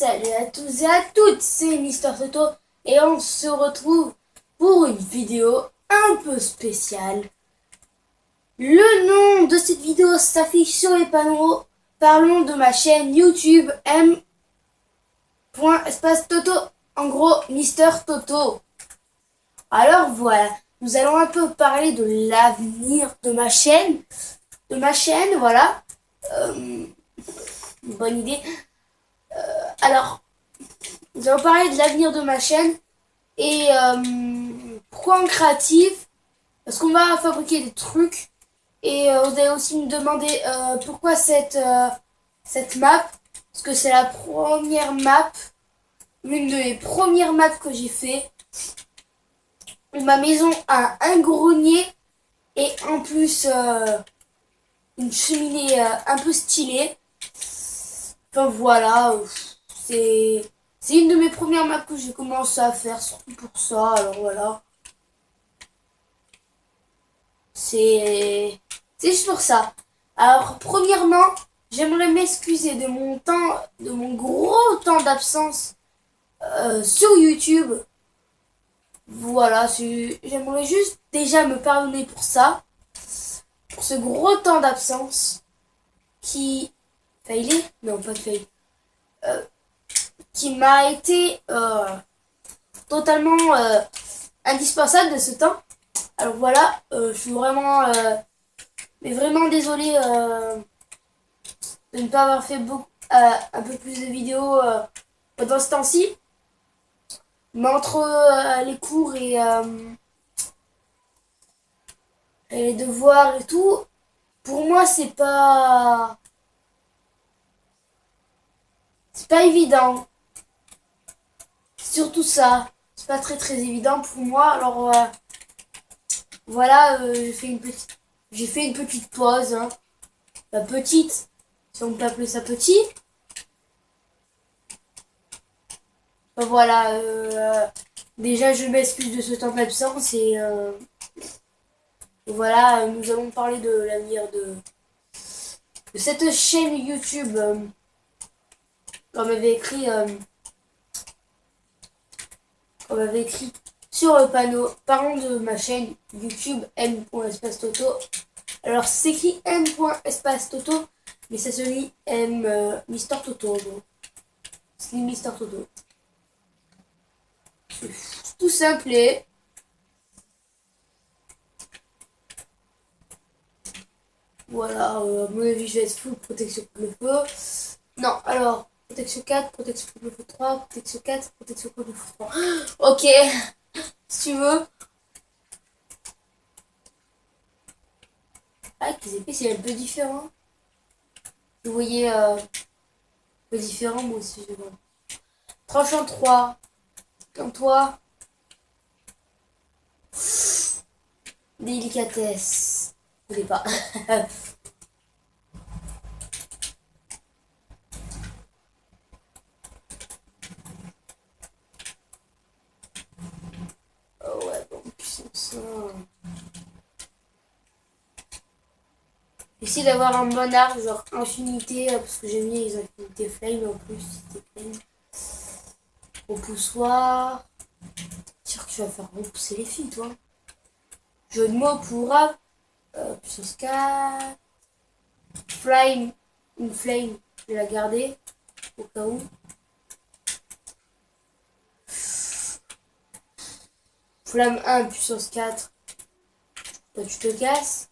Salut à tous et à toutes, c'est Mister Toto et on se retrouve pour une vidéo un peu spéciale. Le nom de cette vidéo s'affiche sur les panneaux. Parlons de ma chaîne YouTube m.espace-toto, en gros Mister Toto. Alors voilà, nous allons un peu parler de l'avenir de ma chaîne. Voilà. Une bonne idée. Alors, nous allons parler de l'avenir de ma chaîne et pourquoi en créatif. Parce qu'on va fabriquer des trucs et vous allez aussi me demander pourquoi cette map. Parce que c'est la première map, l'une des premières maps que j'ai fait. Ma maison a un grenier et en plus une cheminée un peu stylée. Enfin voilà, c'est une de mes premières maps que j'ai commencé à faire, surtout pour ça, alors voilà. C'est juste pour ça. Alors premièrement, j'aimerais m'excuser de mon gros temps d'absence sur YouTube. Voilà, j'aimerais juste déjà me pardonner pour ça, pour ce gros temps d'absence qui... Failé? Non, pas de fail. Qui m'a été totalement indispensable de ce temps. Alors voilà, je suis vraiment, mais vraiment désolée de ne pas avoir fait un peu plus de vidéos pendant ce temps-ci. Mais entre les cours et les devoirs et tout, pour moi c'est pas évident. Surtout ça, c'est pas très évident pour moi. Alors voilà, j'ai fait une petite pause. Hein. La petite, si on peut appeler ça petit. Ben voilà, déjà je m'excuse de ce temps d'absence et voilà, nous allons parler de l'avenir de cette chaîne YouTube. Comme on avait écrit sur le panneau, parlons de ma chaîne YouTube m.espace-toto. Alors c'est écrit m.espace-toto, mais ça se lit Mister Toto. C'est Mister Toto. C'est tout simple et voilà, à mon avis je vais être full protection contre le feu. Non, alors, protection 4, protection contre le feu 3, protection 4, protection contre le feu 3. Ok, si tu veux. Ah, avec les épées, c'est un peu différent. Vous voyez, un peu différent, moi aussi, je vois. Tranchant 3, comme toi. Délicatesse. Je ne pas. Oh ouais, bon, puissance. J'essaie d'avoir un bon arc, genre infinité, parce que j'aime bien les infinités flame en plus. Flame. Au poussoir. Sûr que tu vas faire repousser les filles, toi. Jeu de mots pour puissance 4. Flame. Une flame, je vais la garder. Au cas où. Flamme 1, puissance 4. Toi, tu te casses.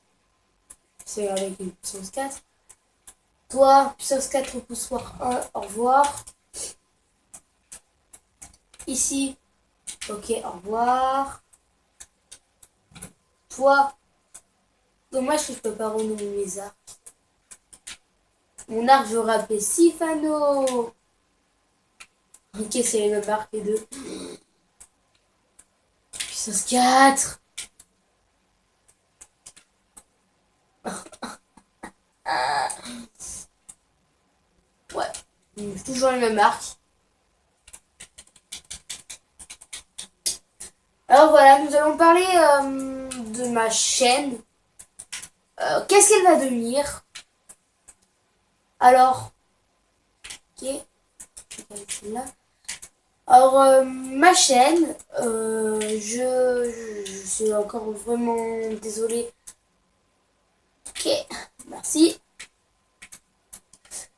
C'est avec une puissance 4. Toi, puissance 4, poussoir 1, au revoir. Ici, ok, au revoir. Toi, dommage que je peux pas renommer mes arcs. Mon arc, je rappelle Sifano. Ok, c'est les mêmes arcs, les deux. Puissance 4. Ouais, toujours les mêmes arcs. Alors voilà, nous allons parler de ma chaîne. Qu'est-ce qu'elle va devenir? Alors, ok, avec celle-là. Alors, ma chaîne, je suis encore vraiment désolée. Ok, merci.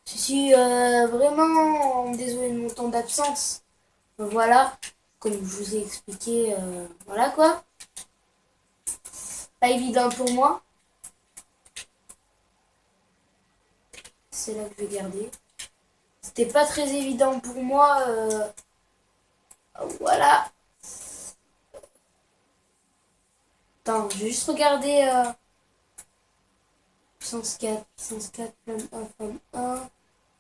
Je suis vraiment désolée de mon temps d'absence. Voilà, comme je vous ai expliqué, voilà quoi. Pas évident pour moi. C'est là que je vais garder. C'était pas très évident pour moi. Voilà. Attends, je vais juste regarder puissance 4, flamme 1, flamme 1,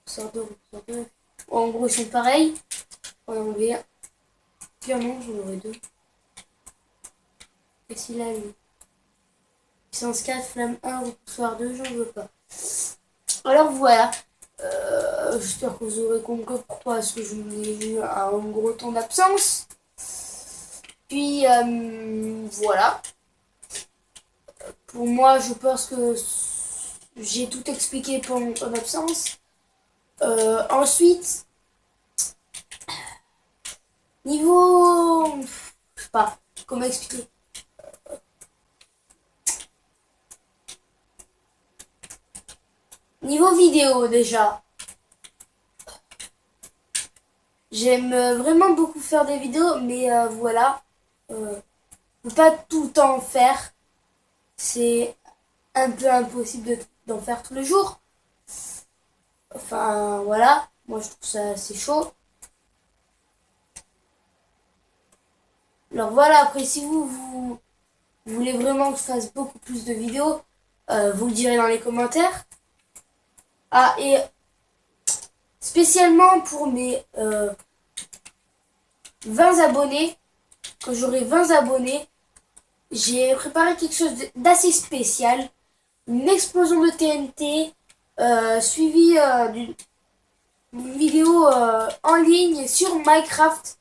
sort 2, sort 2. En gros, ils sont pareils. On va enlever un. Puis non, j'en aurai deux. Qu'est-ce qu'il a lui? Puissance 4, flamme 1, repoussoir 2, j'en veux pas. Alors voilà. J'espère que vous aurez compris pourquoi est-ce que je n'ai eu un gros temps d'absence. Puis voilà. Pour moi, je pense que j'ai tout expliqué pour mon temps d'absence. Ensuite, niveau... Je sais pas comment expliquer. Niveau vidéo déjà. J'aime vraiment beaucoup faire des vidéos, mais voilà. Je peux pas tout le temps en faire. C'est un peu impossible d'en faire tous les jours. Enfin, voilà. Moi, je trouve ça assez chaud. Alors voilà, après, si vous voulez vraiment que je fasse beaucoup plus de vidéos, vous le direz dans les commentaires. Ah, et spécialement pour mes 20 abonnés, quand j'aurai 20 abonnés, j'ai préparé quelque chose d'assez spécial. Une explosion de TNT, suivie d'une vidéo en ligne sur Minecraft.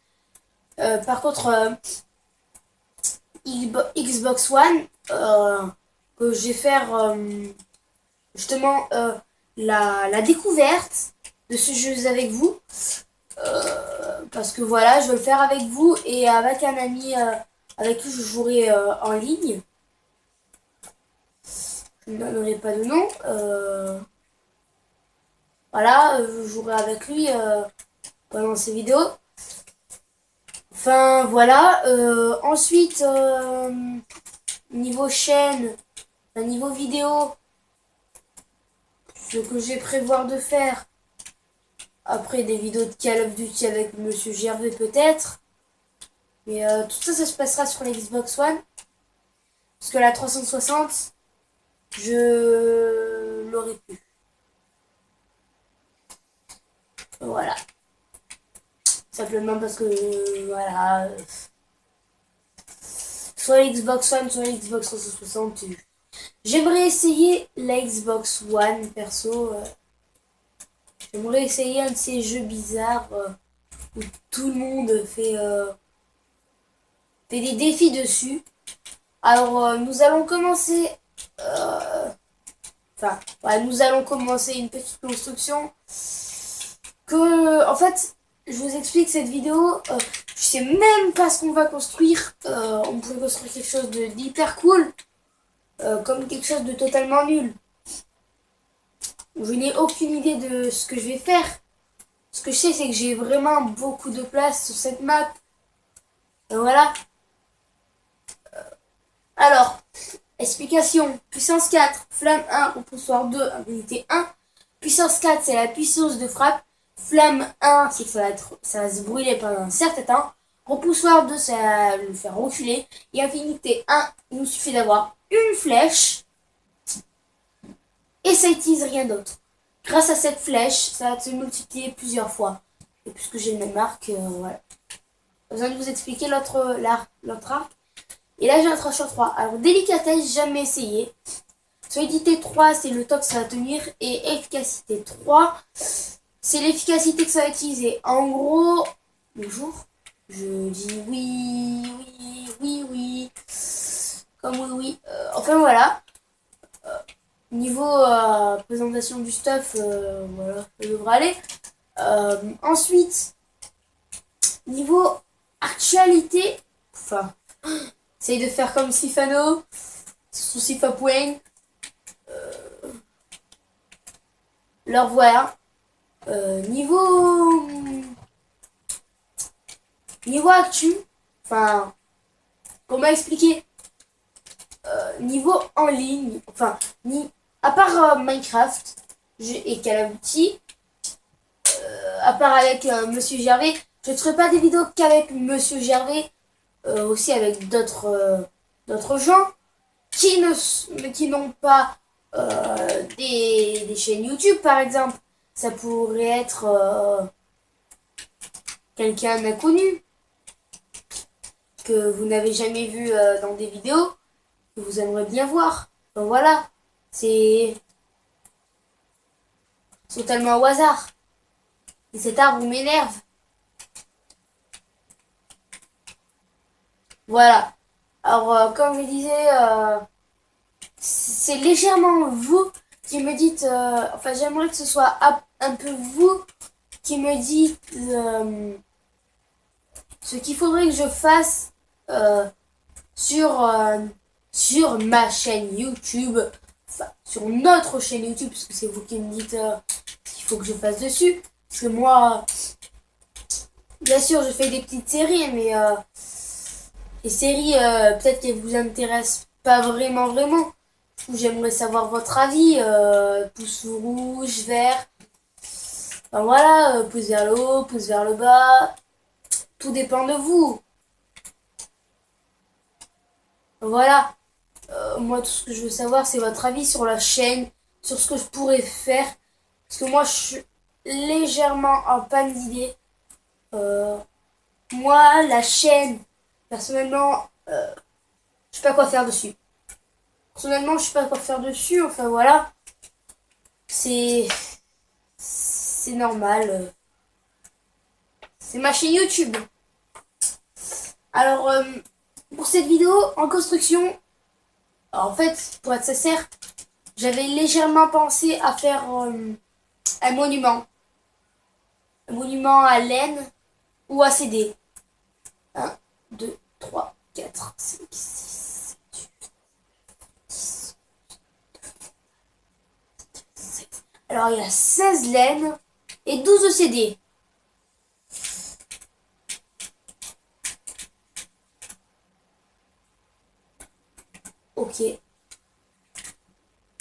Par contre, Xbox One, que je vais faire justement la découverte de ce jeu avec vous. Parce que voilà, je veux le faire avec vous et avec un ami avec qui je jouerai en ligne. Je ne donnerai pas de nom. Voilà, je jouerai avec lui pendant ces vidéos. Enfin, voilà. Ensuite, niveau chaîne, niveau vidéo, ce que je vais prévoir de faire, après des vidéos de Call of Duty avec Monsieur Gervais peut-être. Mais tout ça, ça se passera sur la Xbox One. Parce que la 360, je l'aurai plus. Voilà. Simplement parce que, voilà. Soit la Xbox One, soit la Xbox 360. J'aimerais essayer la Xbox One, perso. J'aimerais essayer un de ces jeux bizarres où tout le monde fait des défis dessus. Alors, nous allons commencer... Enfin, ouais, nous allons commencer une petite construction. En fait, je vous explique cette vidéo. Je sais même pas ce qu'on va construire. On pourrait construire quelque chose d'hyper cool. Comme quelque chose de totalement nul. Je n'ai aucune idée de ce que je vais faire. Ce que je sais, c'est que j'ai vraiment beaucoup de place sur cette map. Et voilà. Alors, explication. Puissance 4, flamme 1, repoussoir 2, habilité 1. Puissance 4, c'est la puissance de frappe. Flamme 1, c'est que ça va se brûler pendant un certain temps. Repoussoir 2, ça va le faire reculer. Et infinité 1, il nous suffit d'avoir une flèche. Et ça n'utilise rien d'autre. Grâce à cette flèche, ça va se multiplier plusieurs fois. Et puisque j'ai le même arc, voilà. Pas besoin de vous expliquer l'autre arc. Et là, j'ai un tranchant 3. Alors, délicatesse, jamais essayé. Solidité 3, c'est le temps que ça va tenir. Et efficacité 3, c'est l'efficacité que ça va utiliser. En gros, bonjour. Je dis oui, oui, oui, oui. Comme oui, oui. Enfin, voilà. Niveau présentation du stuff, voilà, ça devrait aller. Ensuite, niveau actualité, enfin, essaye de faire comme Sifano, son Sifapoueng. Leur voilà. Niveau actu, enfin, comment expliquer, niveau en ligne, enfin, à part Minecraft et Call of Duty, à part avec Monsieur Gervais, je ne ferai pas des vidéos qu'avec Monsieur Gervais, aussi avec d'autres gens qui n'ont pas des chaînes YouTube, par exemple. Ça pourrait être quelqu'un d'inconnu que vous n'avez jamais vu dans des vidéos, que vous aimeriez bien voir. Donc voilà, c'est totalement au hasard. Et cet arbre m'énerve. Voilà. Alors, comme je disais, c'est légèrement vous qui me dites, enfin j'aimerais que ce soit un peu vous qui me dites ce qu'il faudrait que je fasse sur ma chaîne YouTube, enfin sur notre chaîne YouTube, parce que c'est vous qui me dites ce qu'il faut que je fasse dessus. Parce que moi, bien sûr, je fais des petites séries, mais les séries, peut-être qu'elles vous intéressent pas vraiment. J'aimerais savoir votre avis. Pouce rouge, vert. Enfin, voilà, pouce vers le haut, pouce vers le bas. Tout dépend de vous. Voilà. Moi, tout ce que je veux savoir, c'est votre avis sur la chaîne, sur ce que je pourrais faire. Parce que moi, je suis légèrement en panne d'idées. Moi, la chaîne, personnellement, je sais pas quoi faire dessus. Personnellement, je sais pas quoi faire dessus. Enfin, voilà. C'est normal. C'est ma chaîne YouTube. Alors, pour cette vidéo en construction, en fait, pour être sincère, j'avais légèrement pensé à faire un monument. Un monument à laine ou à CD. 1, 2, 3, 4, 5, 6, 7, 8. Alors, il y a 16 laines et 12 CD. Ok.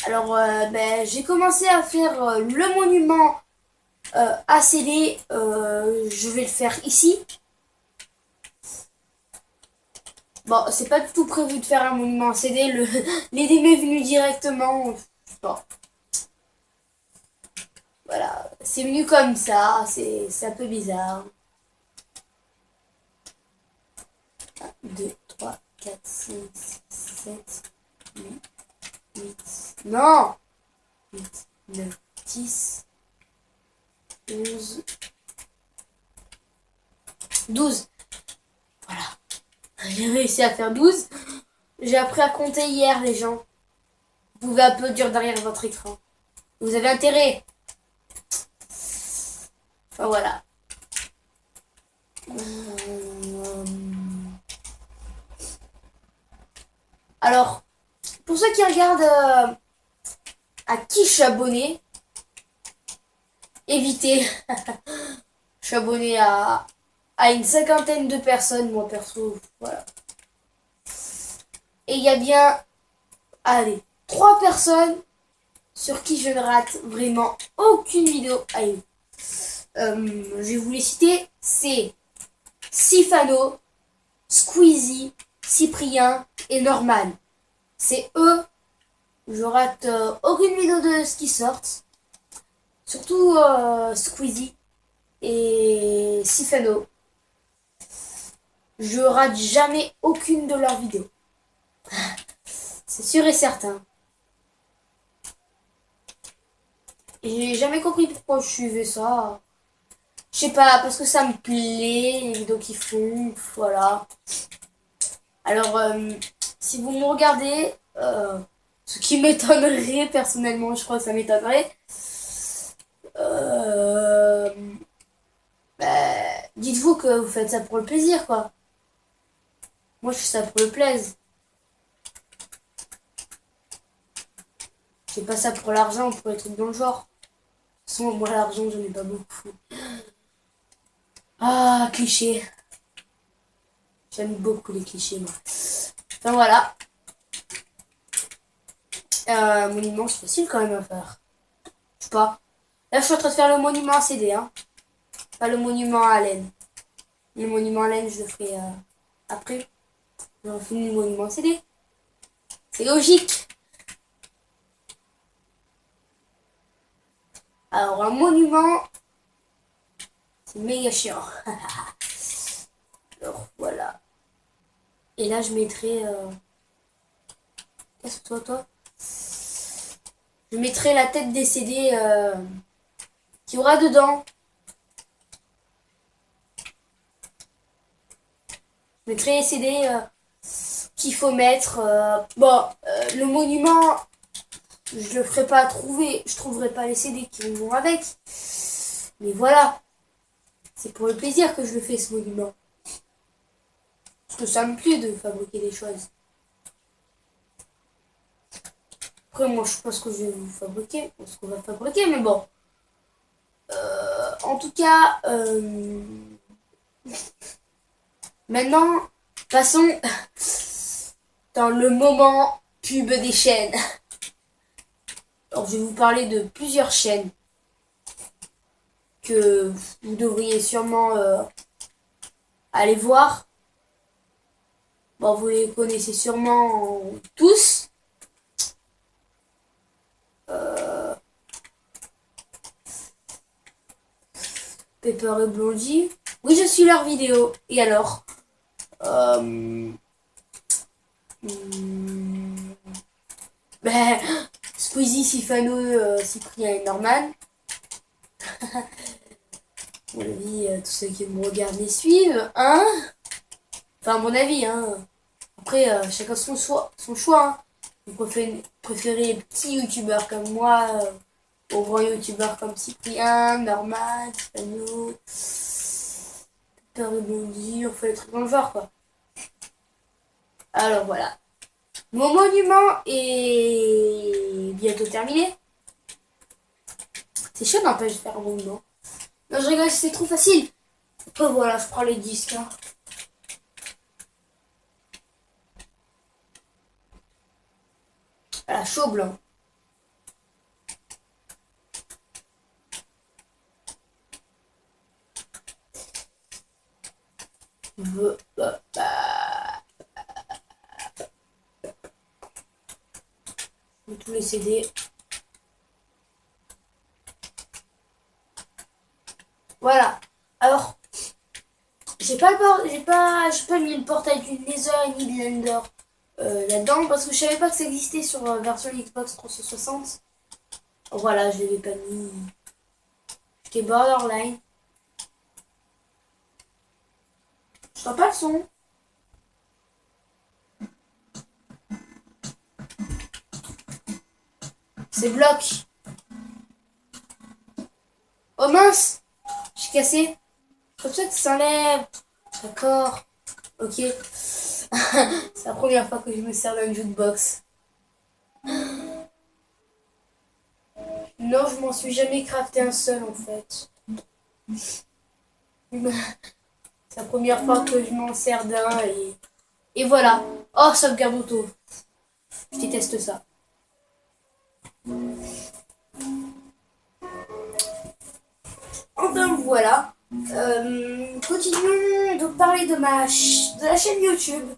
Alors, j'ai commencé à faire le monument à CD. Je vais le faire ici. Bon, c'est pas du tout prévu de faire un monument à CD. L'idée m'est venue directement. Bon. Voilà. C'est venu comme ça. C'est un peu bizarre. 1, 2, 3, 4, 5, 6, 7, 8. Non 8, 9, 10, 11, 12. Voilà. J'ai réussi à faire 12. J'ai appris à compter hier, les gens. Vous pouvez applaudir derrière votre écran. Vous avez intérêt. Enfin, voilà. Alors, pour ceux qui regardent à qui je suis abonné, évitez. Je suis abonné à une cinquantaine de personnes, moi perso, voilà. Et il y a bien, allez, 3 personnes sur qui je ne rate vraiment aucune vidéo. Allez, je vais vous les citer. C'est Sifano, Squeezie, Cyprien et Norman. C'est eux. Je rate aucune vidéo de ce qui sortent. Surtout Squeezie et Sifano. Je rate jamais aucune de leurs vidéos. C'est sûr et certain. Et j'ai jamais compris pourquoi je suivais ça. Je sais pas, parce que ça me plaît, les vidéos qu'ils font, voilà. Alors, si vous me regardez, ce qui m'étonnerait personnellement, je crois que ça m'étonnerait, dites-vous que vous faites ça pour le plaisir, quoi. Moi, je fais ça pour le plaisir. Je fais pas ça pour l'argent, pour les trucs dans le genre. De toute façon, moi, l'argent, j'en ai pas beaucoup. Ah, cliché. J'aime beaucoup les clichés, moi. Enfin, voilà. Monument, c'est facile quand même à faire. Je sais pas. Là, je suis en train de faire le monument à CD, hein. Pas le monument à laine. Le monument à laine, je le ferai après. On fini le monument à CD. C'est logique. Alors, un monument, c'est méga chiant. Alors, voilà. Et là, je mettrai... Qu'est-ce que toi je mettrai la tête des CD qu'il y aura dedans. Je mettrai les CD qu'il faut mettre. Bon, le monument, je le ferai pas trouver. Je trouverai pas les CD qui vont avec. Mais voilà. C'est pour le plaisir que je le fais, ce monument. Parce que ça me plaît de fabriquer des choses. Après, moi, je sais pas ce que je vais vous fabriquer. Ce qu'on va fabriquer, mais bon. En tout cas, maintenant, passons dans le moment pub des chaînes. Alors, je vais vous parler de plusieurs chaînes que vous devriez sûrement aller voir. Bon, vous les connaissez sûrement tous. Pepper et Blondie. Oui, je suis leur vidéo. Et alors ben, Squeezie, Sifano, Cyprien et Norman. À mon avis, tous ceux qui me regardent les suivent, hein. Enfin, à mon avis, hein. Après, chacun son choix, hein. Vous préférez les petits youtubeurs comme moi, aux grands youtubeurs comme Cyprien, Norman, Sifano, Pepper et Blondie, on fait les trucs dans le genre, quoi. Alors, voilà. Mon monument est bientôt terminé. C'est chaud n'empêche de faire un monument. Non, je rigole, c'est trop facile. Après, voilà, je prends les disques. Hein. Voilà, chaud blanc. Tous les CD. Voilà. Alors, j'ai pas mis le portail du Nether ni de l'Ender là-dedans parce que je savais pas que ça existait sur la version Xbox 360. Voilà, je l'avais pas mis. J'étais borderline. Je sens pas le son. C'est bloc. Oh mince! J'ai cassé. Comme ça que ça s'enlève. D'accord. Ok. C'est la première fois que je me sers d'un jukebox. Non, je m'en suis jamais crafté un seul en fait. C'est la première fois que je m'en sers d'un et voilà. Oh, sauvegarde auto. Je déteste ça. Enfin voilà. Continuons de parler de la chaîne YouTube.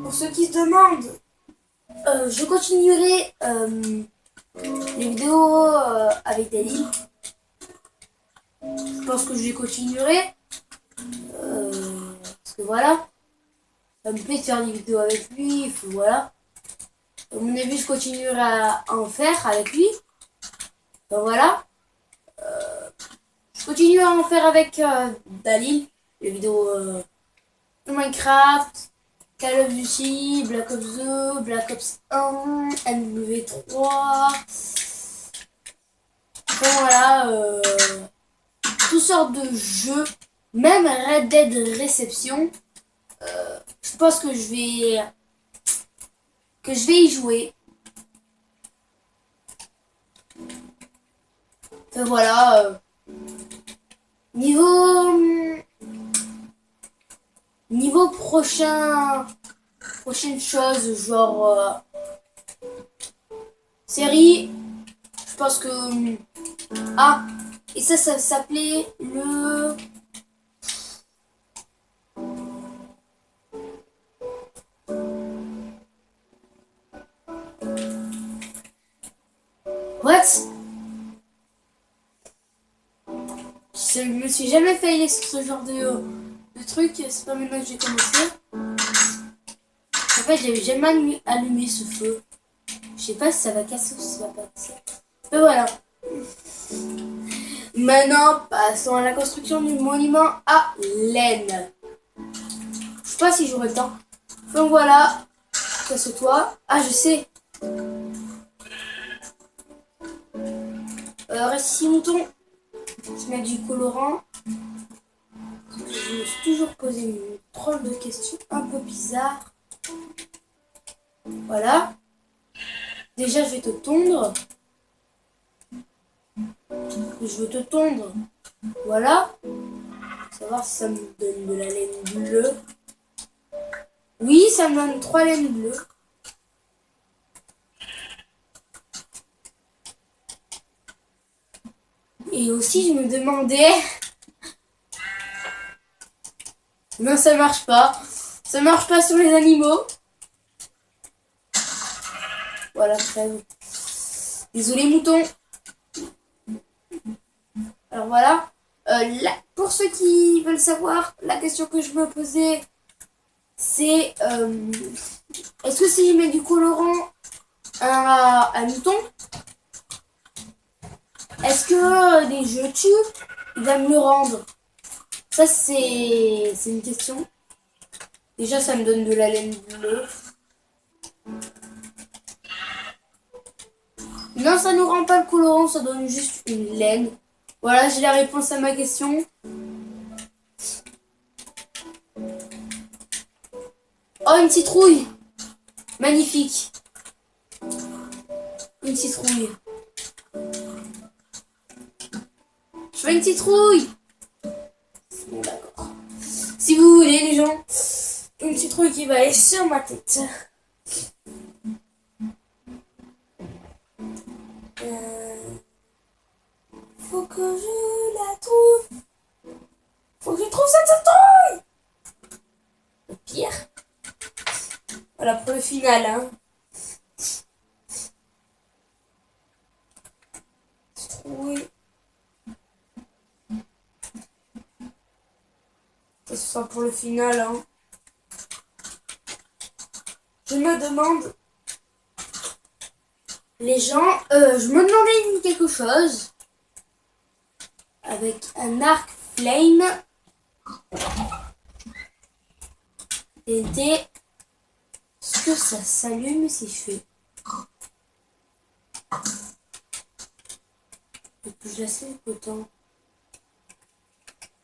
Pour ceux qui se demandent, je continuerai les vidéos avec des livres. Je pense que je les continuerai. Parce que voilà. Ça me plaît de faire des vidéos avec lui. Voilà. À mon avis, je continuerai à en faire avec lui. Donc voilà. Je continuerai à en faire avec Dalil. Les vidéos Minecraft, Call of Duty, Black Ops 2, Black Ops 1, MW3. Enfin voilà, toutes sortes de jeux, même Red Dead Reception. Je pense que je vais y jouer. Enfin voilà, niveau prochaine chose, genre série, je pense que ah, et ça s'appelait le what? Je me suis jamais failé sur ce genre de truc, c'est pas maintenant que j'ai commencé. En fait, j'avais jamais allumé ce feu. Je sais pas si ça va casser ou si ça va pas casser. Mais voilà. Maintenant, passons à la construction du monument à laine. Je sais pas si j'aurai le temps. Donc voilà. Casse-toi. Ah, je sais. Reste 6 moutons. Je mets du colorant. Je me suis toujours posé une drôle de question un peu bizarre. Voilà. Déjà, je vais te tondre. Je veux te tondre. Voilà. Savoir si ça me donne de la laine bleue. Oui, ça me donne 3 laines bleues. Et aussi, je me demandais... Non, ça marche pas. Ça marche pas sur les animaux. Voilà, crève. Désolé, mouton. Alors voilà. Pour ceux qui veulent savoir, la question que je me posais, c'est est-ce que si je mets du colorant à un mouton, est-ce que les jeux tue, il va me le rendre? Ça, c'est une question. Déjà, ça me donne de la laine bleue. Non, ça nous rend pas le colorant, ça donne juste une laine. Voilà, j'ai la réponse à ma question. Oh, une citrouille. Magnifique. Une citrouille. Je veux une citrouille. Bon, d'accord. Si vous voulez, les gens, une citrouille qui va aller sur ma tête. Faut que je la trouve. Faut que je trouve cette citrouille. Le pire. Voilà pour le final, hein. Citrouille. Ça ce sera pour le final, hein. Je me demande... Les gens, je me demandais quelque chose. Avec un arc flame. TNT. Est-ce que ça s'allume si je fais... Et puis je la sais autant.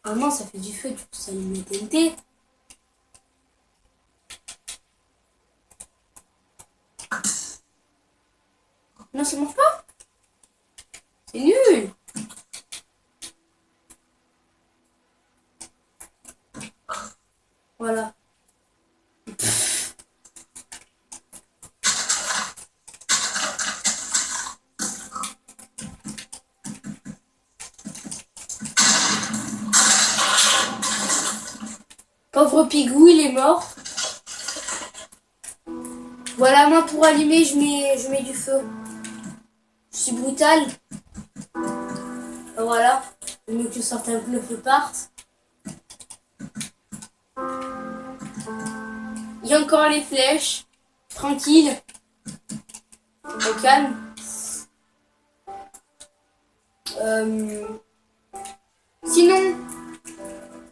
Vraiment, ça fait du feu, du coup ça allume les TNT. Non, ça marche pas. C'est nul. Voilà. Pauvre Pigou, il est mort. Voilà, moi pour allumer, je mets du feu. Je suis brutale. Voilà. Le mieux que je sorte un peu le feu parte. Il y a encore les flèches. Tranquille. Au calme. Sinon,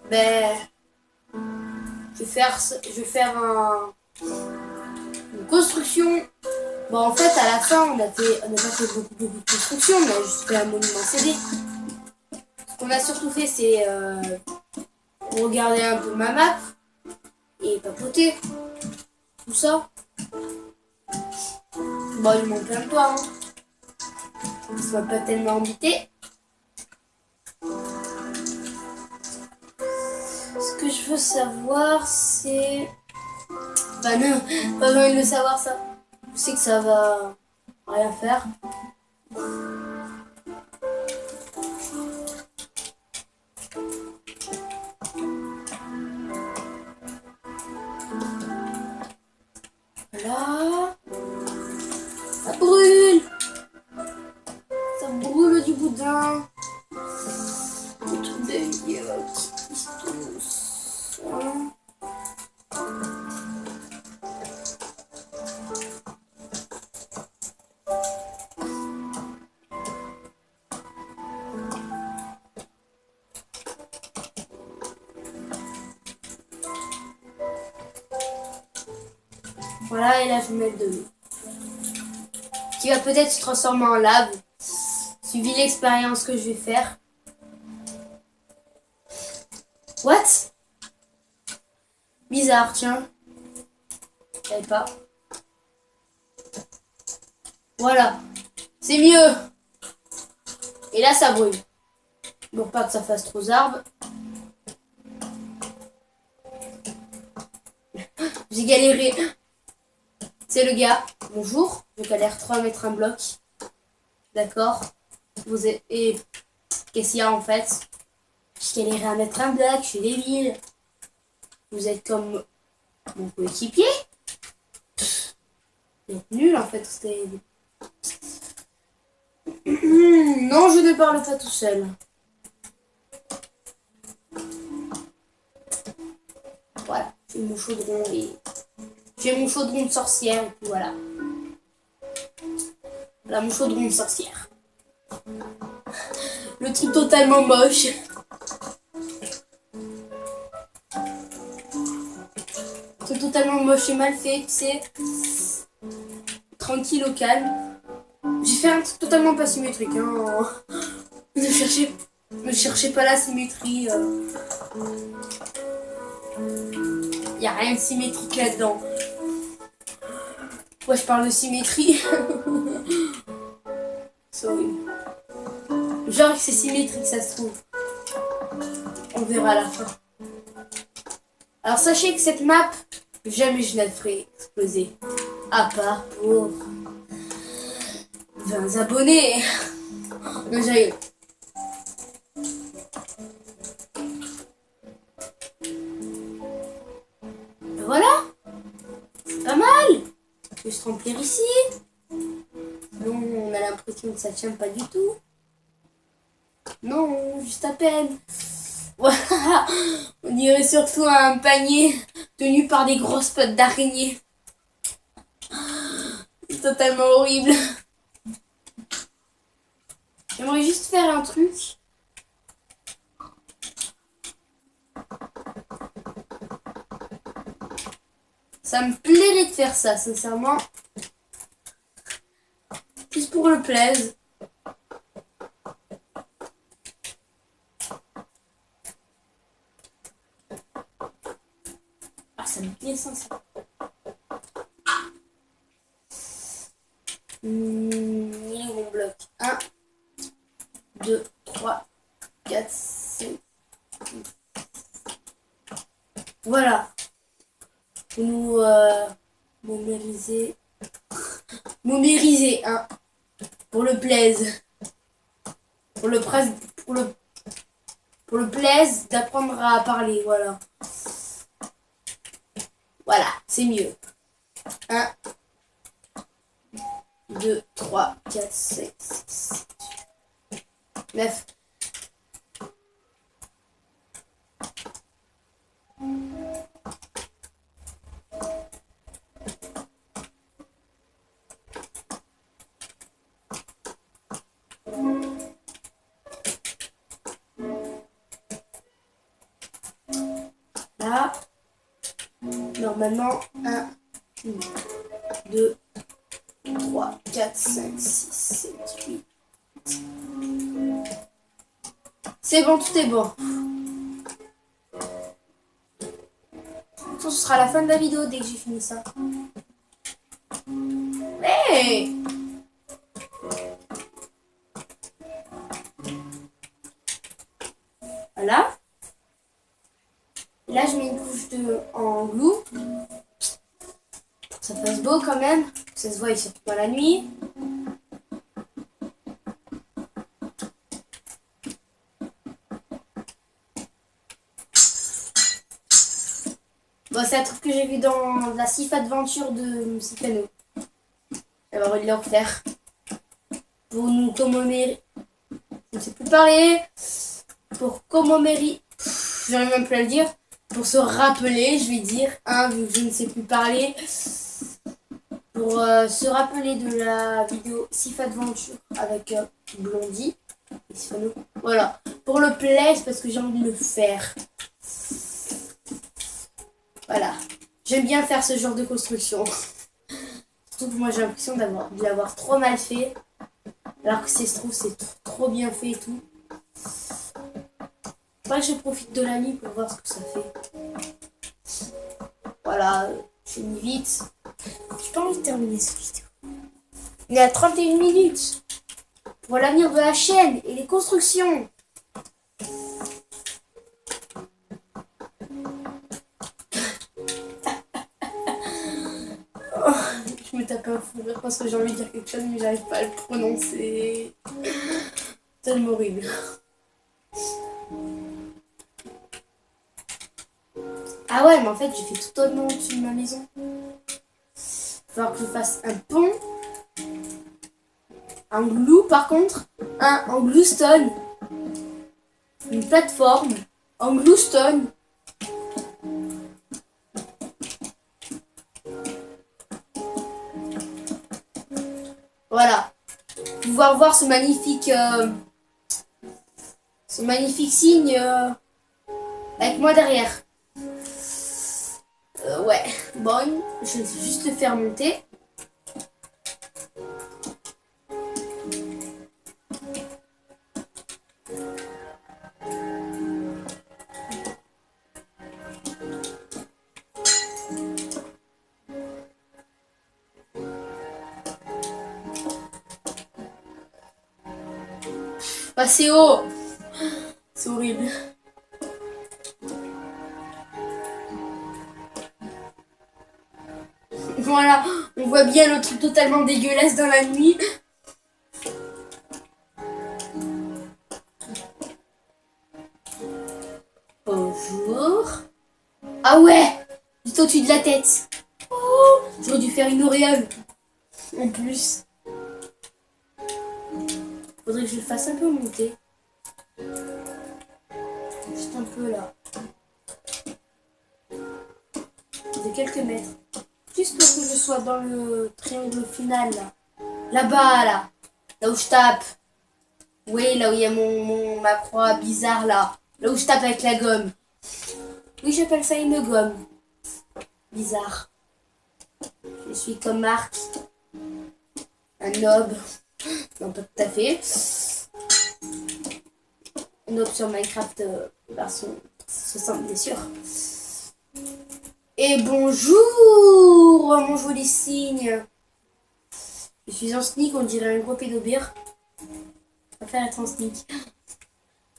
ben, je vais je vais faire une construction. Bon, en fait, à la fin, on n'a pas fait beaucoup de construction, on a juste fait un monument CD. Ce qu'on a surtout fait, c'est regarder un peu ma map et papoter. Tout ça. Bon, il manque plein de toi, hein. Ça m'a pas tellement embêté. Ce que je veux savoir, c'est... Bah non, pas besoin de le savoir, ça. Je sais que ça va rien faire. Là... Ça brûle! Ça brûle du boudin. Le truc de voilà, et là je vais mettre de l'eau. Qui va peut-être se transformer en lave. Suivi l'expérience que je vais faire. What? Bizarre, tiens. Je savais pas. Voilà. C'est mieux. Et là, ça brûle. Pour pas que ça fasse trop d'arbres. J'ai galéré. C'est le gars. Bonjour. Je galère 3 mettre un bloc. D'accord. Et qu'est-ce qu'il y a en fait? J'ai galéré à mettre un bloc. Je suis débile. Vous êtes comme mon coéquipier. Vous êtes nul en fait. Non, je ne parle pas tout seul. Voilà. J'ai mon chaudron et... J'ai mon chaudron de sorcière et puis voilà. Voilà mon chaudron de sorcière. Le truc totalement moche. C'est totalement moche et mal fait, c'est tranquille au calme. J'ai fait un truc totalement pas symétrique. Hein. Ne cherchez pas la symétrie. Y a rien de symétrique là-dedans. Ouais, je parle de symétrie. Sorry. Genre que c'est symétrique, ça se trouve. On verra à la fin. Alors sachez que cette map, jamais je la ferai exploser. À part pour 20 abonnés. Non, j'ai... Voilà. C'est pas mal. Je vais se remplir ici. Non, on a l'impression que ça tient pas du tout. Non, juste à peine. Voilà. On dirait surtout un panier tenu par des grosses pattes d'araignée. C'est totalement horrible. J'aimerais juste faire un truc. Ça me plairait de faire ça, sincèrement. Juste pour le plaisir. Ah, ça me plaît, ça. Il est où mon bloc? 1, 2, 3, 4, 5. Voilà. Nous momériser. Momériser, hein. Pour le plaisir. Pour le plaisir d'apprendre à parler, voilà. Voilà, c'est mieux. 1, 2, 3, 4, 5, 6, 9. Là. Normalement, 1, 2, 3, 4, 5, 6, 7, 8. C'est bon, tout est bon. Ce sera la fin de la vidéo dès que j'ai fini ça. Hey! Voilà. Et là, je mets une couche en glue. Ça fasse beau quand même. Ça se voit surtout dans la nuit. Bon, c'est un truc que j'ai vu dans la Sif Adventure de Sifano. Elle va le refaire. Pour nous commémorer. Je ne sais plus parler. Pour commémorer. J'arrive même plus à le dire. Pour se rappeler, je vais dire. Vu que je ne sais plus parler. Pour se rappeler de la vidéo Sif Adventure avec Blondie. Et Sifano. Voilà. Pour le play, c'est parce que j'ai envie de le faire. Voilà. J'aime bien faire ce genre de construction. Surtout que moi j'ai l'impression de l'avoir trop mal fait. Alors que si se trouve c'est trop bien fait et tout. Moi je profite de la nuit pour voir ce que ça fait. Voilà. Je finis vite. J'ai pas envie de terminer cette vidéo. Il y a 31 minutes. Pour l'avenir de la chaîne et les constructions. Je me tape un fou rire parce que j'ai envie de dire quelque chose mais j'arrive pas à le prononcer. Tellement horrible. Ah ouais, mais en fait j'ai fait tout totalement au-dessus de ma maison. Il va falloir que je fasse un pont. Un glue par contre. En gluestone. Une plateforme. En gluestone. Voilà. Pouvoir voir ce magnifique signe avec moi derrière. Ouais. Bon, je vais juste le faire monter. Passer haut. C'est horrible. Voilà, on voit bien le truc totalement dégueulasse dans la nuit. Bonjour. Ah ouais, juste au-dessus de la tête. Oh, j'aurais dû faire une auréole. En plus. Faudrait que je le fasse un peu monter. Juste un peu là. De quelques mètres. Juste pour que je sois dans le triangle final là. Là-bas là. Là où je tape. Oui, là où il y a ma croix bizarre là. Là où je tape avec la gomme. Oui, j'appelle ça une gomme. Bizarre. Je suis comme Marc. Un nob. Non, pas tout à fait. Un nob sur Minecraft version 60, bien sûr. Et bonjour, mon joli cygne. Je suis en sneak, on dirait un gros pédobire. Je préfère être en sneak.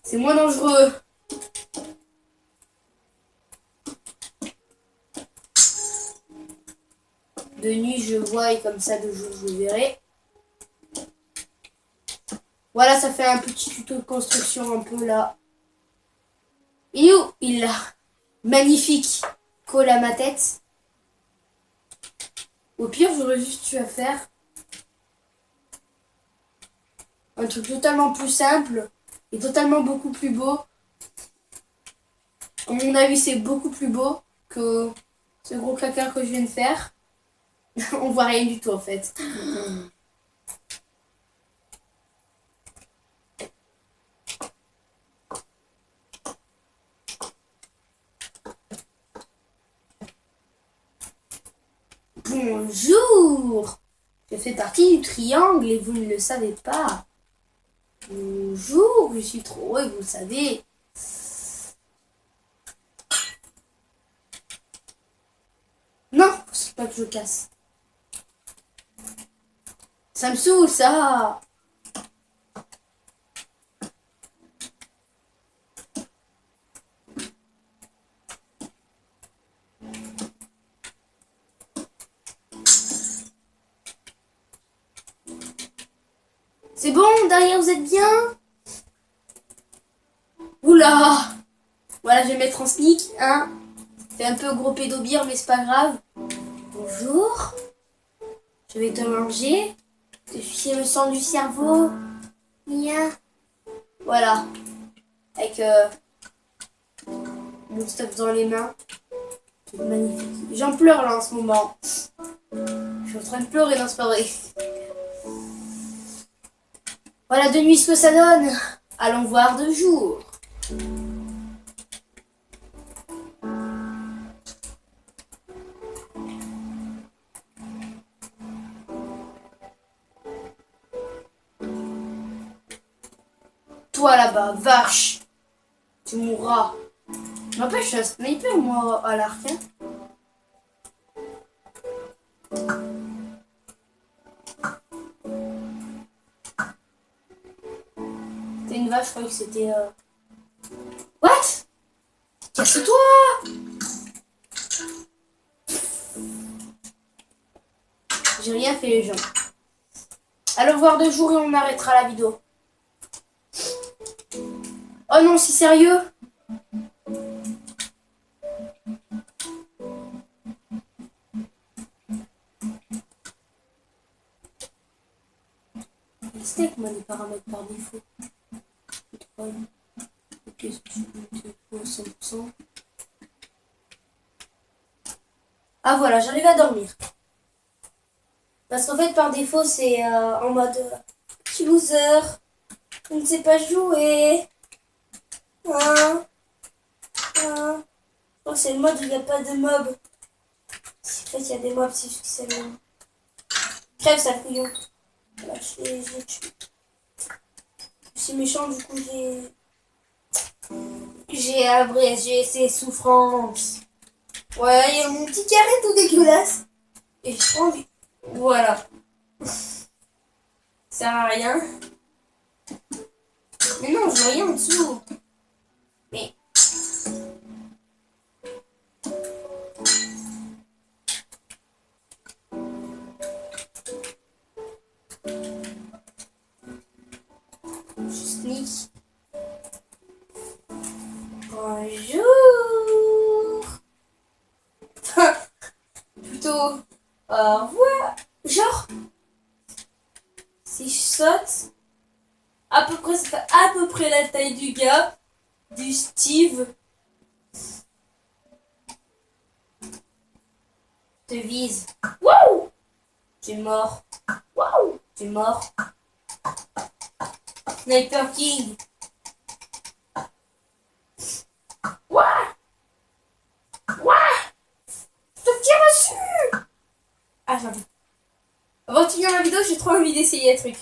C'est moins dangereux. De nuit, je vois et comme ça, de jour, je verrai. Voilà, ça fait un petit tuto de construction un peu là. Il est où? Il est là. Magnifique. Colle à ma tête. Au pire, j'aurais juste eu à faire un truc totalement plus simple et totalement beaucoup plus beau. À mon avis, c'est beaucoup plus beau que ce gros caca que je viens de faire. On voit rien du tout en fait. Bonjour! Je fais partie du triangle et vous ne le savez pas. Bonjour, je suis trop heureux, vous le savez. Non, c'est pas que je casse. Ça me saoule, ça. C'est bon, derrière, vous êtes bien? Oula! Voilà, je vais mettre en sneak, hein. C'est un peu gros pédobire, mais c'est pas grave. Bonjour. Je vais te manger. Je me sens du cerveau. Mia. Voilà. Avec mon stuff dans les mains. C'est magnifique. J'en pleure là en ce moment. Je suis en train de pleurer, non, c'est pas vrai. Voilà de nuit ce que ça donne. Allons voir de jour. Toi là-bas, vache. Tu mourras. N'empêche, je suis un sniper moi à l'arc. Hein. C'était une vache, je croyais que c'était... What? Casse-toi! J'ai rien fait les gens. Allons voir de jour et on arrêtera la vidéo. Oh non, c'est sérieux? Le steak, moi, les paramètres par défaut. Ok, 100%. Ah voilà, j'arrive à dormir. Parce qu'en fait, par défaut, c'est en mode petit loser. Je ne sais pas jouer. Hein. Hein. Oh, c'est le mode où il n'y a pas de mobs. Si en fait, il y a des mobs, c'est juste que c'est le... Crève, ça couillon. Voilà, je tue. Je suis méchant, du coup, j'ai abrégé ses souffrances. Ouais, il y a mon petit carré tout dégueulasse. Et je prends envie. Voilà. Ça sert à rien. Mais non, je vois rien en dessous. Mais... Je sneak. Bonjour. Plutôt... Au revoir. Genre... Si je saute... À peu près, ça fait à peu près la taille du gars. Du Steve. Te vise. Waouh! Tu es mort. Waouh! Tu es mort. Sniper King. Ouah! Ouah! Je te tire dessus! Ah, j'ai envie. Avant de finir la vidéo, j'ai trop envie d'essayer un truc.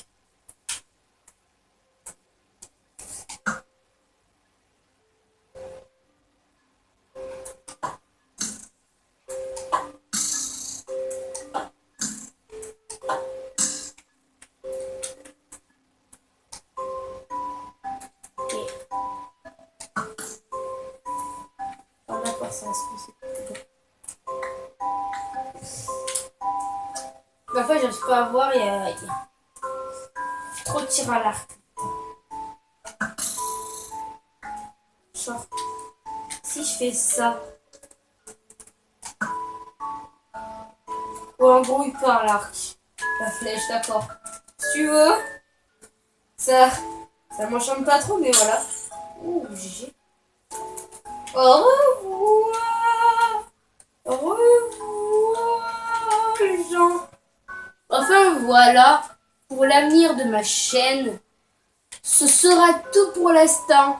Ça parfois j'arrive pas à voir, il y a trop de tirs à l'arc. Genre, si je fais ça. Ou en gros il part l'arc. La flèche, d'accord. Si tu veux, ça m'enchante pas trop, mais voilà. Ouh, GG. Au revoir. Au revoir les gens. Enfin voilà, pour l'avenir de ma chaîne, ce sera tout pour l'instant.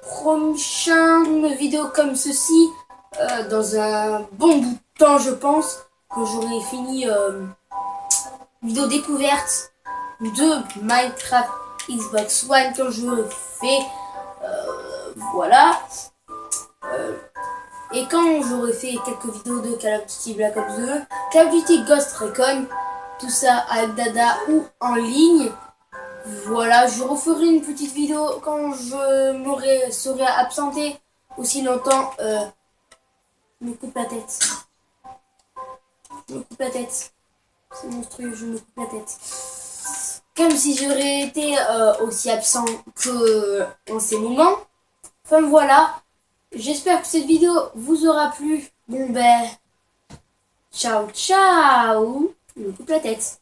Prochaine vidéo comme ceci, dans un bon bout de temps je pense. quand j'aurai fini vidéo découverte de Minecraft Xbox One, quand j'aurai fait voilà. Et quand j'aurai fait quelques vidéos de Call of Duty Black Ops 2, Call of Duty Ghost Recon, tout ça avec Dada ou en ligne. Voilà, je referai une petite vidéo quand je serai absenté aussi longtemps. Je me coupe la tête. Je me coupe la tête. C'est monstrueux, je me coupe la tête. Comme si j'aurais été aussi absent que en ces moments. Enfin voilà. J'espère que cette vidéo vous aura plu. Bon ben, ciao ciao. Je me coupe la tête.